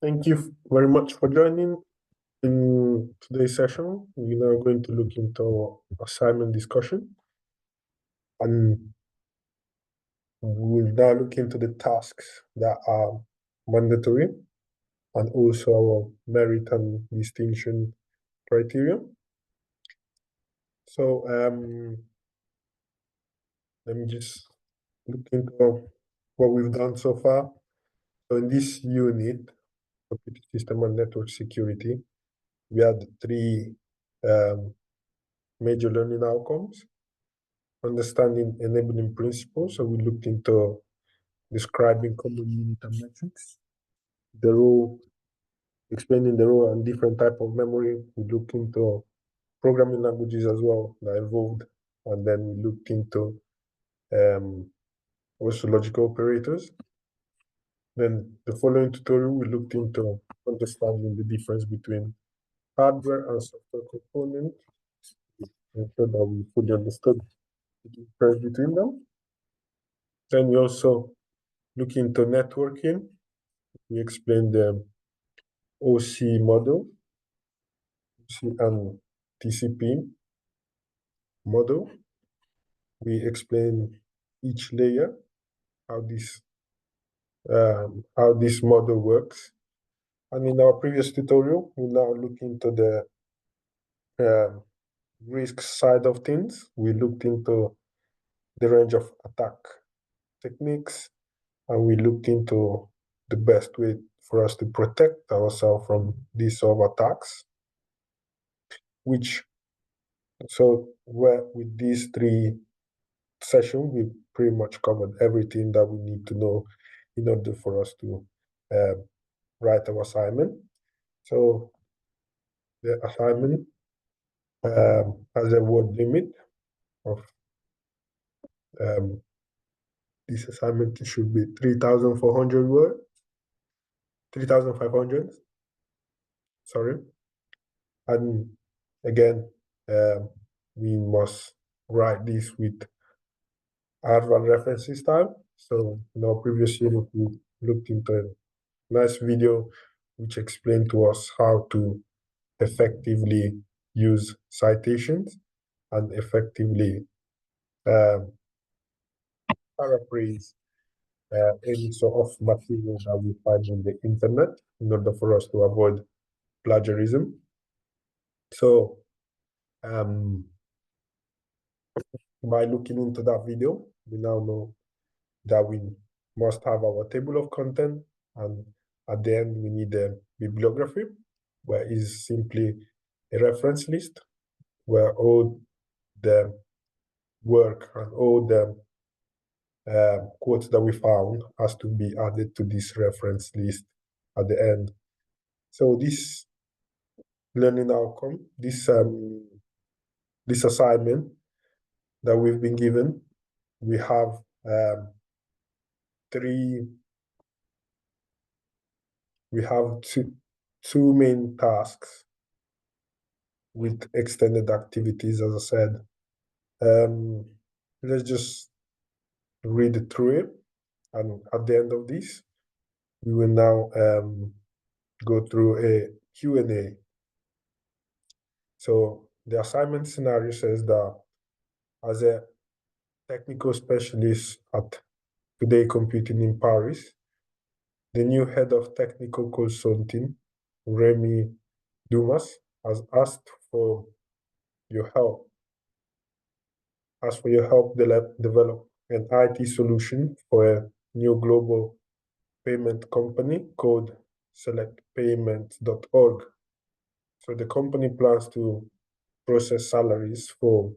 Thank you very much for joining in today's session. We're now going to look into assignment discussion, and we'll now look into the tasks that are mandatory and also our merit and distinction criteria. So let me just look into what we've done so far. So in this unit, computer system and network security, we had three major learning outcomes. Understanding enabling principles. So we looked into describing common unit and metrics, the role, explaining the role and different type of memory. We looked into programming languages as well that evolved, and then we looked into also logical operators. Then the following tutorial, we looked into understanding the difference between hardware and software components, ensure that we fully understood the difference between them. Then we also look into networking. We explained the OC model, OC and TCP model. We explain each layer, how this model works. And in our previous tutorial, we now look into the risk side of things. We looked into the range of attack techniques, and we looked into the best way for us to protect ourselves from these sort of attacks. With these three sessions, we pretty much covered everything that we need to know in order for us to write our assignment. So the assignment has a word limit of this assignment should be 3,400 words, 3,500. Sorry, and again, we must write this with Harvard references time. So in our previous unit, we looked into a nice video which explained to us how to effectively use citations and effectively paraphrase any sort of material that we find on the internet in order for us to avoid plagiarism. So by looking into that video, we now know that we must have our table of content, and at the end we need a bibliography, where is simply a reference list where all the work and all the quotes that we found has to be added to this reference list at the end. So this learning outcome, this assignment that we've been given, we have two main tasks with extended activities, as I said. Let's just read through it, and at the end of this, we will now go through a Q&A. So the assignment scenario says that as a technical specialist at Today Computing in Paris, the new head of technical consulting, Remy Dumas, has asked for your help develop an IT solution for a new global payment company called selectpayments.org. So the company plans to process salaries for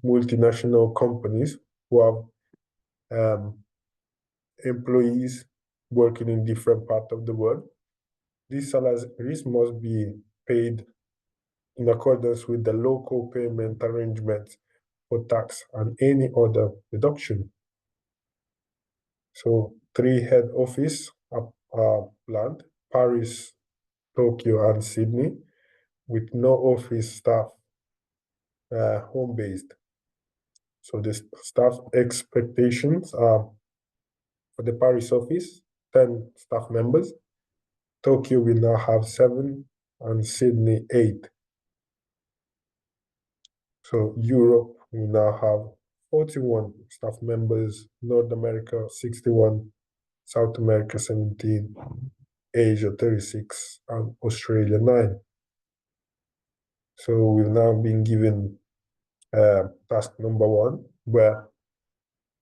multinational companies who have employees working in different parts of the world. These salaries must be paid in accordance with the local payment arrangements for tax and any other deduction. So 3 head offices are planned: Paris, Tokyo, and Sydney, with no office staff home-based. So the staff expectations are for the Paris office, 10 staff members. Tokyo will now have 7 and Sydney 8. So Europe will now have 41 staff members, North America 61, South America 17, Asia 36, and Australia 9. So we've now been given task number 1, where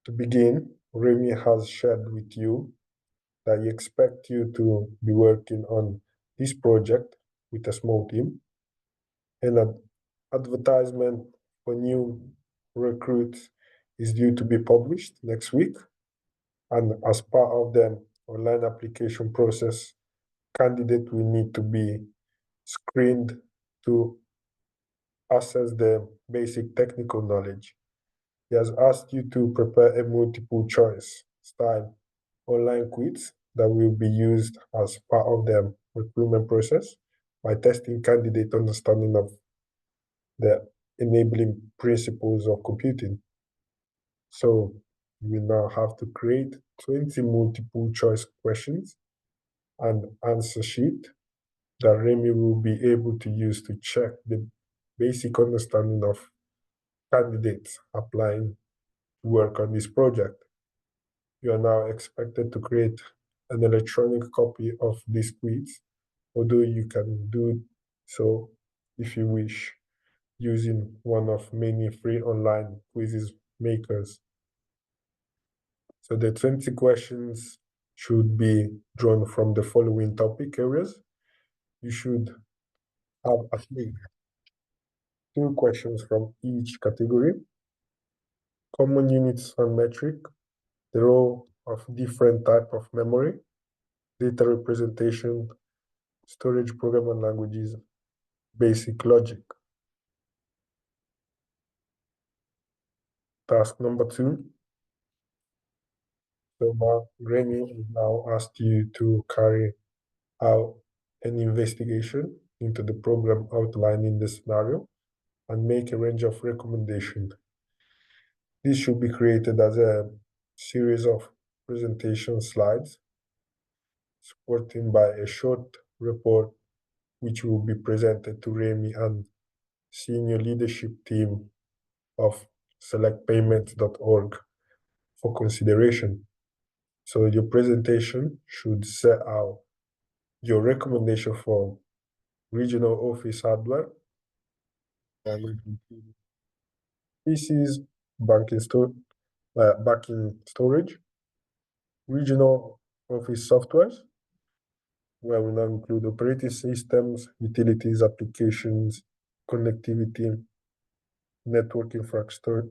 to begin, Remy has shared with you that he expects you to be working on this project with a small team, and an advertisement for new recruits is due to be published next week. And as part of the online application process, candidates will need to be screened to assess their basic technical knowledge. He has asked you to prepare a multiple choice style online quiz that will be used as part of the recruitment process by testing candidate understanding of the enabling principles of computing. So we now have to create 20 multiple choice questions and answer sheet that Remy will be able to use to check the basic understanding of candidates applying to work on this project. You are now expected to create an electronic copy of this quiz, although you can do so if you wish, using one of many free online quizzes makers. So the 20 questions should be drawn from the following topic areas. You should have at least 2 questions from each category: common units and metric, the role of different type of memory, data representation, storage programming languages, basic logic. Task number 2. So Remy has now asked you to carry out an investigation into the problem outlined in the scenario and make a range of recommendations. This should be created as a series of presentation slides, supported by a short report which will be presented to Remy and senior leadership team of selectpayments.org for consideration. So your presentation should set out your recommendation for regional office hardware, PCs, banking storage, regional office softwares, where we now include operating systems, utilities, applications, connectivity, network infrastructure,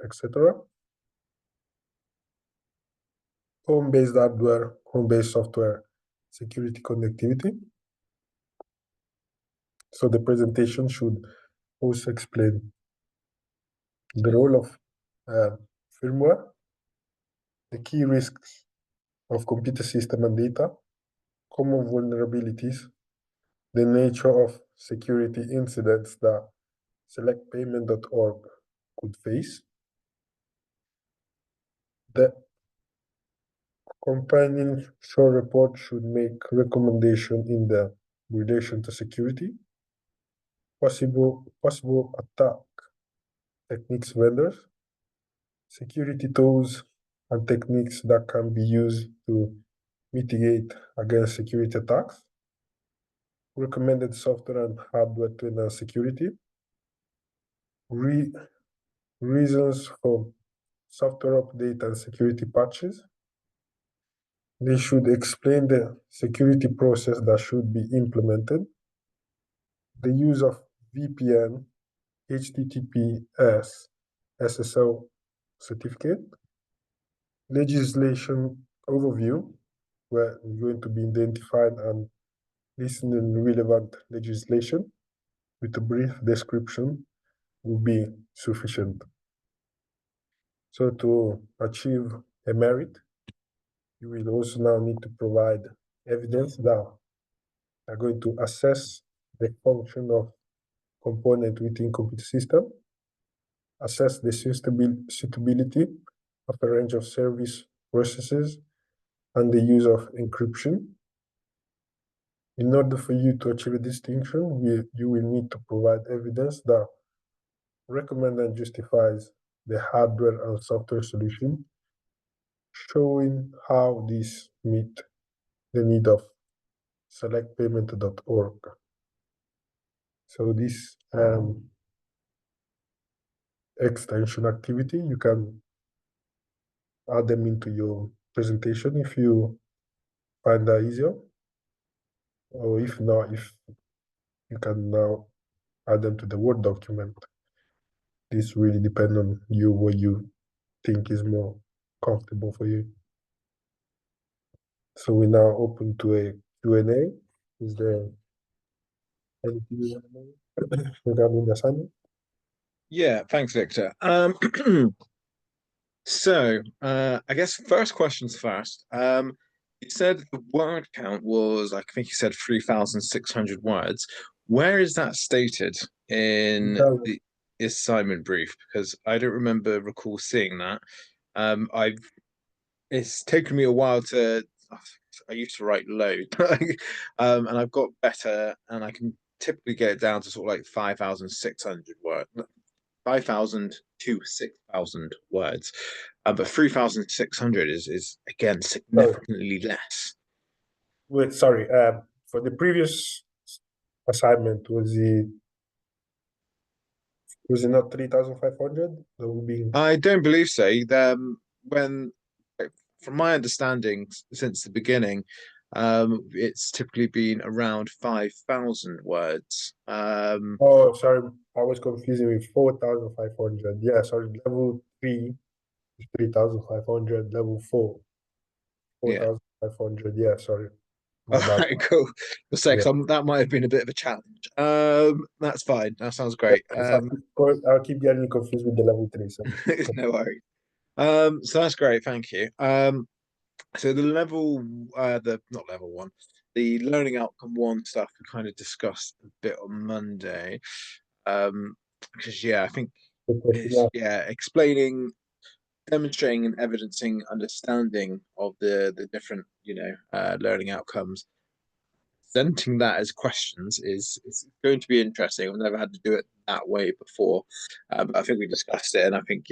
etc. Home-based hardware, home-based software, security connectivity. So the presentation should also explain the role of firmware, the key risks of computer system and data, common vulnerabilities, the nature of security incidents that selectpayment.org could face. The companion short report should make recommendation in the relation to security, possible attack techniques vendors, security tools and techniques that can be used to mitigate against security attacks, recommended software and hardware to enhance security, reasons for software update and security patches. They should explain the security process that should be implemented, the use of VPN, HTTPS, SSL certificate, legislation overview, where you're going to be identified and listening relevant legislation with a brief description will be sufficient. So to achieve a merit, you will also now need to provide evidence that are going to assess the function of component within computer system, assess the suitability of a range of service processes and the use of encryption. In order for you to achieve a distinction, you will need to provide evidence that recommends and justifies the hardware and software solution, showing how these meet the need of selectpayment.org. So this extension activity, you can add them into your presentation if you find that easier, or if not, if you can now add them to the Word document. This really depends on you, what you think is more comfortable for you. So we now open to a Q&A. Is there anything you want to know regarding the assignment? Yeah, thanks, Victor. So I guess first questions first. You said the word count was, I think you said 3,600 words. Where is that stated in the assignment brief? Because I don't recall seeing that. It's taken me a while to. I used to write loads, and I've got better, and I can typically get it down to sort of like 5,600 words. 5,000 to 6,000 words, but 3,600 is again significantly less. Wait, sorry. For the previous assignment, was it not 3,500? That would be. I don't believe so. When, from my understanding, since the beginning, it's typically been around 5,000 words. Oh, sorry, I was confusing with 4,500. Yeah, sorry. Level 3 is 3,500. Level 4, Yeah. 4,500. Yeah, sorry. My All bad. right, cool. Yeah. That might have been a bit of a challenge. That's fine. That sounds great. I'll keep getting confused with the level 3. So. No worries. So that's great. Thank you. So the not level one, the learning outcome one stuff we kind of discussed a bit on Monday. Because I think it's explaining, demonstrating and evidencing understanding of the different, learning outcomes. Presenting that as questions is going to be interesting. I've never had to do it that way before. But I think we discussed it, and I think,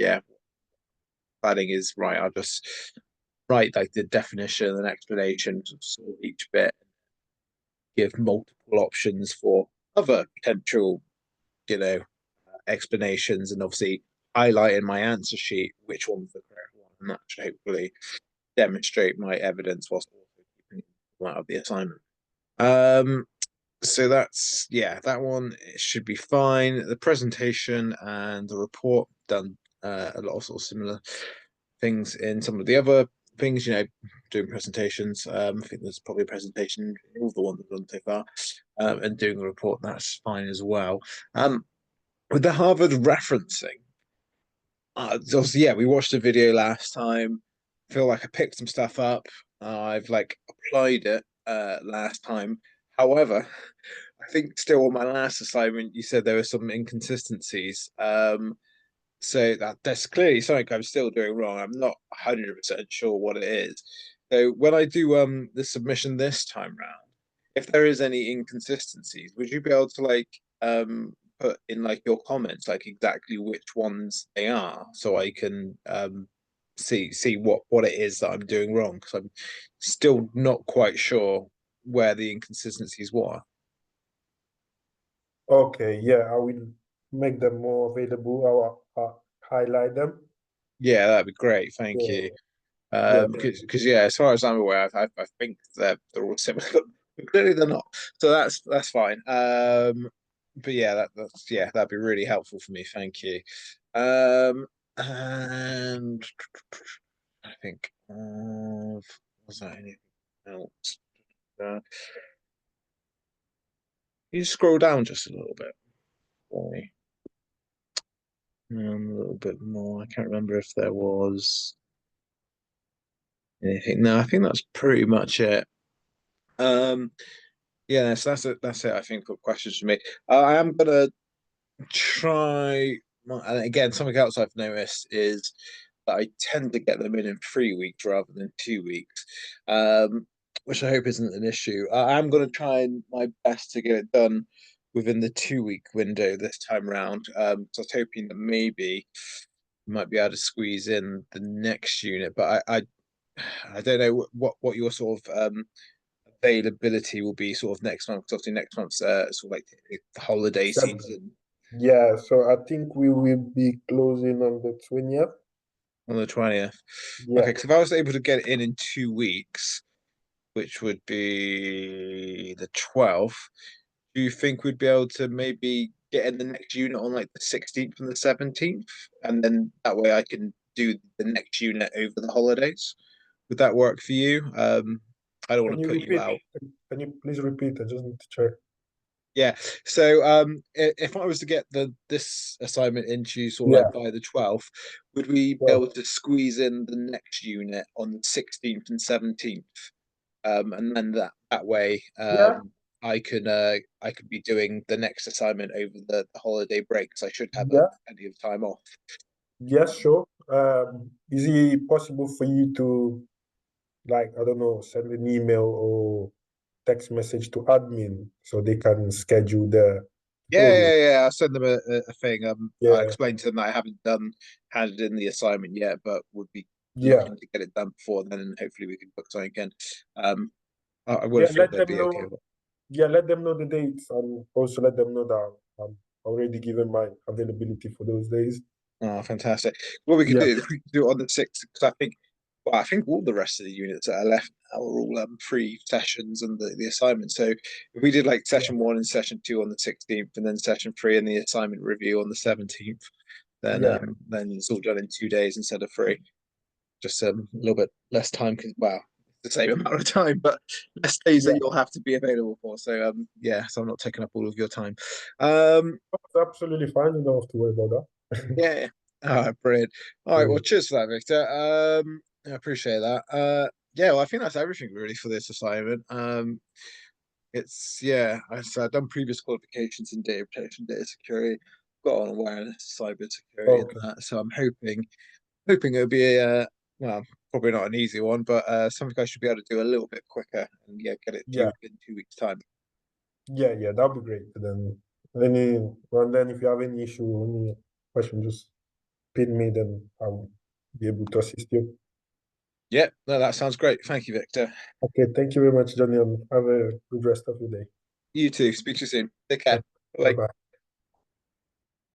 planning is right. I'll just write like the definition and explanation of sort of each bit, give multiple options for other potential, explanations, and obviously highlight in my answer sheet which one's the correct one, and that should hopefully demonstrate my evidence whilst also keeping it out of the assignment. So that's that one. It should be fine. The presentation and the report done a lot of sort of similar things in some of the other things, doing presentations. I think there's probably a presentation in all the ones I've done so far, and doing a report, that's fine as well. With the Harvard referencing, we watched a video last time. I feel like I picked some stuff up. I've applied it last time. However, I think still on my last assignment, you said there were some inconsistencies. So that's clearly something I'm still doing wrong. I'm not 100% sure what it is. So when I do the submission this time round, if there is any inconsistencies, would you be able to put in your comments exactly which ones they are, so I can see what it is that I'm doing wrong, because I'm still not quite sure where the inconsistencies were. Okay, yeah, I will make them more available. I'll highlight them. Yeah, that'd be great. Thank you. Because as far as I'm aware, I think they're all similar, but clearly they're not. So that's fine. But that'd be really helpful for me. Thank you. And I think was that anything else? You scroll down just a little bit for me. A little bit more. I can't remember if there was anything. No, I think that's pretty much it. So that's it. I think for questions for me. I am gonna try. And again, something else I've noticed is but I tend to get them in 3 weeks rather than 2 weeks, which I hope isn't an issue. I'm going to try my best to get it done within the 2 week window this time round. So I was hoping that maybe we might be able to squeeze in the next unit, but I don't know what your sort of availability will be sort of next month. Because obviously next month's sort of like the holiday Except, season yeah, so I think we will be closing on the 20th. on the 20th. Yeah. Okay, because if I was able to get it in 2 weeks, which would be the 12th, do you think we'd be able to maybe get in the next unit on like the 16th and the 17th? And then that way I can do the next unit over the holidays. Would that work for you? I don't Can want to you put you repeat? out. Can you please repeat? I just need to check. Yeah. So if I was to get this assignment into sort of Yeah. like by the 12th, would we be Well, able to squeeze in the next unit on the 16th and 17th? And then that way yeah. I could be doing the next assignment over the holiday break because I should have Yeah. plenty of time off. Yes, sure. Is it possible for you to, like, I don't know, send an email or text message to admin so they can schedule the tutorial? Yeah. I'll send them a thing. I Yeah. explained to them that I haven't handed in the assignment yet, but would be Yeah. looking to get it done before then, and hopefully we can book something again. I would Yeah. have thought Let they'd them be okay know. with it. Yeah. Let them know the dates and also let them know that I'm already given my availability for those days. Oh, fantastic. What we could Yeah. do, we could do it on the 6th, because I think all the rest of the units that are left now are all free sessions and the assignments. So if we did like Yeah. session 1 and session 2 on the 16th, and then session 3 and the assignment review on the 17th, Yeah. then it's all done in 2 days instead of 3. Just a little bit less time, because the same amount of time, but less days that Yeah. you'll have to be available for. So yeah, so I'm not taking up all of your time. Um, It's absolutely fine. You don't have to worry about that. Yeah. All right, brilliant. All right, well, Brilliant. cheers for that, Victor. I appreciate that. Yeah, well, I think that's everything really for this assignment. It's yeah, I've done previous qualifications in data protection, data security, got on awareness, cyber security, and Okay. that. So I'm hoping it'll be a well, probably not an easy one, but something I should be able to do a little bit quicker and yeah, get it to Yeah. you in 2 weeks' time. Yeah. That'll be great. Then if you have any issue, any question, just pin me, then I'll be able to assist you. Yeah, no, that sounds great. Thank you, Victor. Okay, thank you very much, Johnny, and have a good rest of your day. You too. Speak to you soon. Take care. Bye Bye. bye.